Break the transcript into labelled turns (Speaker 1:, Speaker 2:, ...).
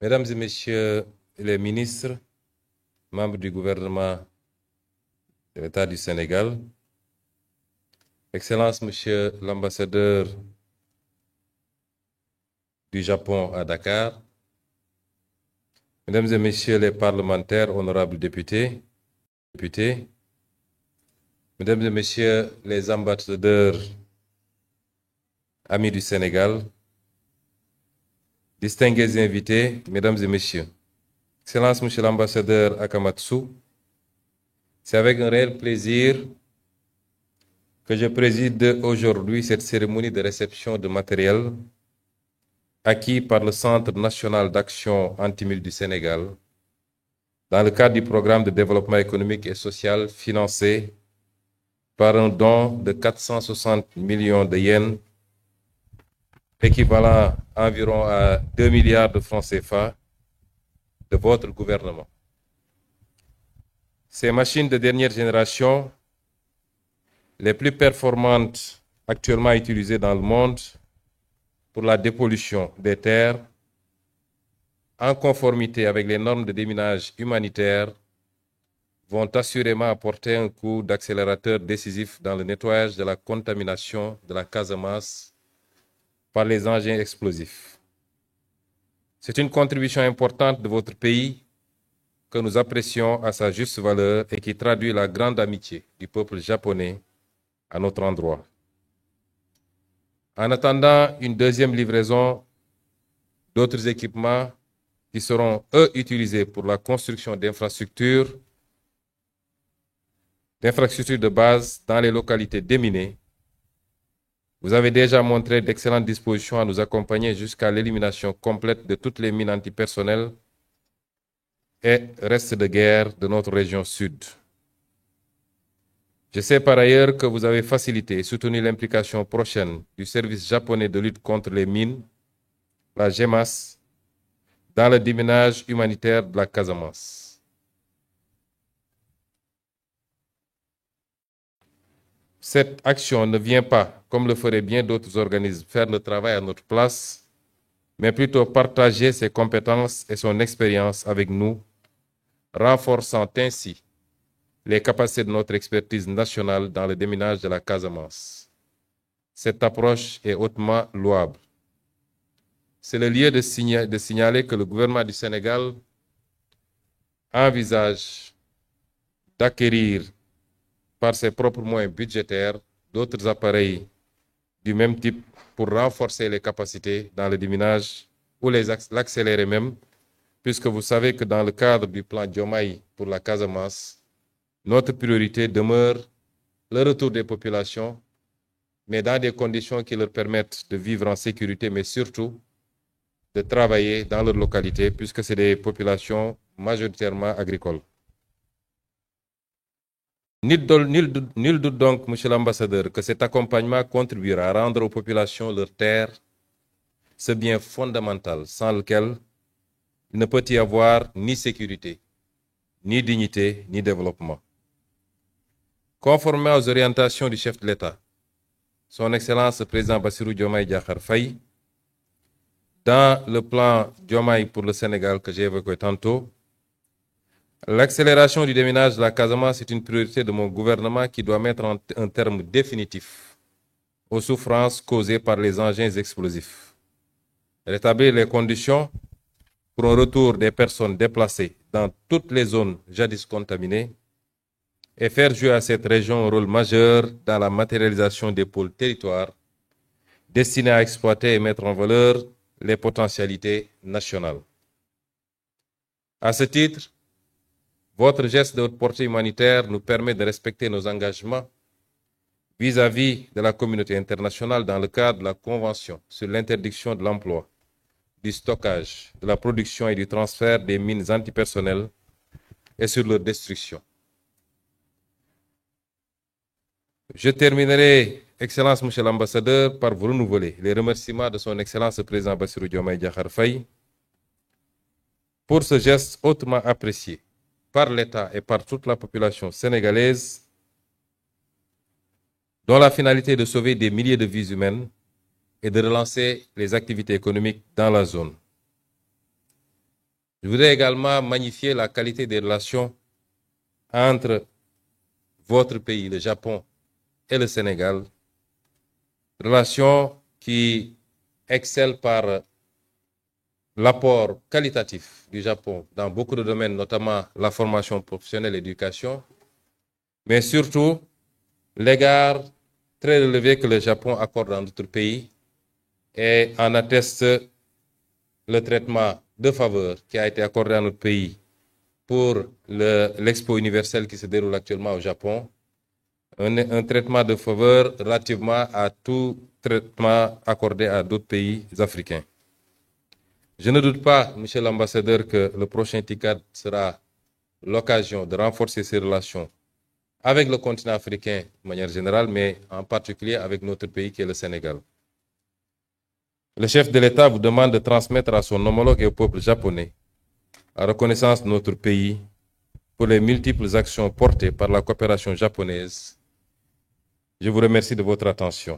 Speaker 1: Mesdames et Messieurs les ministres, membres du gouvernement de l'État du Sénégal, Excellence Monsieur l'ambassadeur du Japon à Dakar, Mesdames et Messieurs les parlementaires, honorables députés, Mesdames et Messieurs les ambassadeurs amis du Sénégal, distingués invités, Mesdames et Messieurs, Excellence Monsieur l'ambassadeur Akamatsu, c'est avec un réel plaisir que je préside aujourd'hui cette cérémonie de réception de matériel acquis par le Centre national d'action antimille du Sénégal dans le cadre du programme de développement économique et social financé par un don de 460 millions de yens, équivalent environ à 2 milliards de francs CFA de votre gouvernement. Ces machines de dernière génération, les plus performantes actuellement utilisées dans le monde pour la dépollution des terres, en conformité avec les normes de déminage humanitaire, vont assurément apporter un coup d'accélérateur décisif dans le nettoyage de la contamination de la Casamance par les engins explosifs. C'est une contribution importante de votre pays que nous apprécions à sa juste valeur et qui traduit la grande amitié du peuple japonais à notre endroit. En attendant une deuxième livraison d'autres équipements qui seront, eux, utilisés pour la construction d'infrastructures de base dans les localités déminées, vous avez déjà montré d'excellentes dispositions à nous accompagner jusqu'à l'élimination complète de toutes les mines antipersonnelles et restes de guerre de notre région sud. Je sais par ailleurs que vous avez facilité et soutenu l'implication prochaine du service japonais de lutte contre les mines, la GEMAS, dans le déminage humanitaire de la Casamance. Cette action ne vient pas, comme le feraient bien d'autres organismes, faire le travail à notre place, mais plutôt partager ses compétences et son expérience avec nous, renforçant ainsi les capacités de notre expertise nationale dans le déminage de la Casamance. Cette approche est hautement louable. C'est le lieu de signaler que le gouvernement du Sénégal envisage d'acquérir par ses propres moyens budgétaires d'autres appareils du même type pour renforcer les capacités dans le déminage ou l'accélérer même, puisque vous savez que dans le cadre du plan Diomaye pour la Casamance, notre priorité demeure le retour des populations, mais dans des conditions qui leur permettent de vivre en sécurité, mais surtout de travailler dans leur localité, puisque c'est des populations majoritairement agricoles. Nul doute donc, Monsieur l'ambassadeur, que cet accompagnement contribuera à rendre aux populations leurs terres ce bien fondamental sans lequel il ne peut y avoir ni sécurité, ni dignité, ni développement. Conformément aux orientations du chef de l'État, Son Excellence le Président Bassirou Diomaye Diakhar Faye, dans le plan Diomaye pour le Sénégal que j'ai évoqué tantôt, l'accélération du déminage de la Casamance est une priorité de mon gouvernement qui doit mettre un terme définitif aux souffrances causées par les engins explosifs. Rétablir les conditions pour un retour des personnes déplacées dans toutes les zones jadis contaminées et faire jouer à cette région un rôle majeur dans la matérialisation des pôles territoires destinés à exploiter et mettre en valeur les potentialités nationales. À ce titre, votre geste de haute portée humanitaire nous permet de respecter nos engagements vis-à-vis de la communauté internationale dans le cadre de la Convention sur l'interdiction de l'emploi, du stockage, de la production et du transfert des mines antipersonnelles et sur leur destruction. Je terminerai, Excellence Monsieur l'ambassadeur, par vous renouveler les remerciements de Son Excellence le Président Bassirou Diomaye Diakhar Faye pour ce geste hautement apprécié par l'État et par toute la population sénégalaise, dont la finalité est de sauver des milliers de vies humaines et de relancer les activités économiques dans la zone. Je voudrais également magnifier la qualité des relations entre votre pays, le Japon, et le Sénégal. Relations qui excellent par l'apport qualitatif du Japon dans beaucoup de domaines, notamment la formation professionnelle et l'éducation, mais surtout l'égard très élevé que le Japon accorde à notre pays et en atteste le traitement de faveur qui a été accordé à notre pays pour l'Expo universelle qui se déroule actuellement au Japon, un traitement de faveur relativement à tout traitement accordé à d'autres pays africains. Je ne doute pas, Monsieur l'ambassadeur, que le prochain TICAD sera l'occasion de renforcer ces relations avec le continent africain de manière générale, mais en particulier avec notre pays qui est le Sénégal. Le chef de l'État vous demande de transmettre à son homologue et au peuple japonais la reconnaissance de notre pays pour les multiples actions portées par la coopération japonaise. Je vous remercie de votre attention.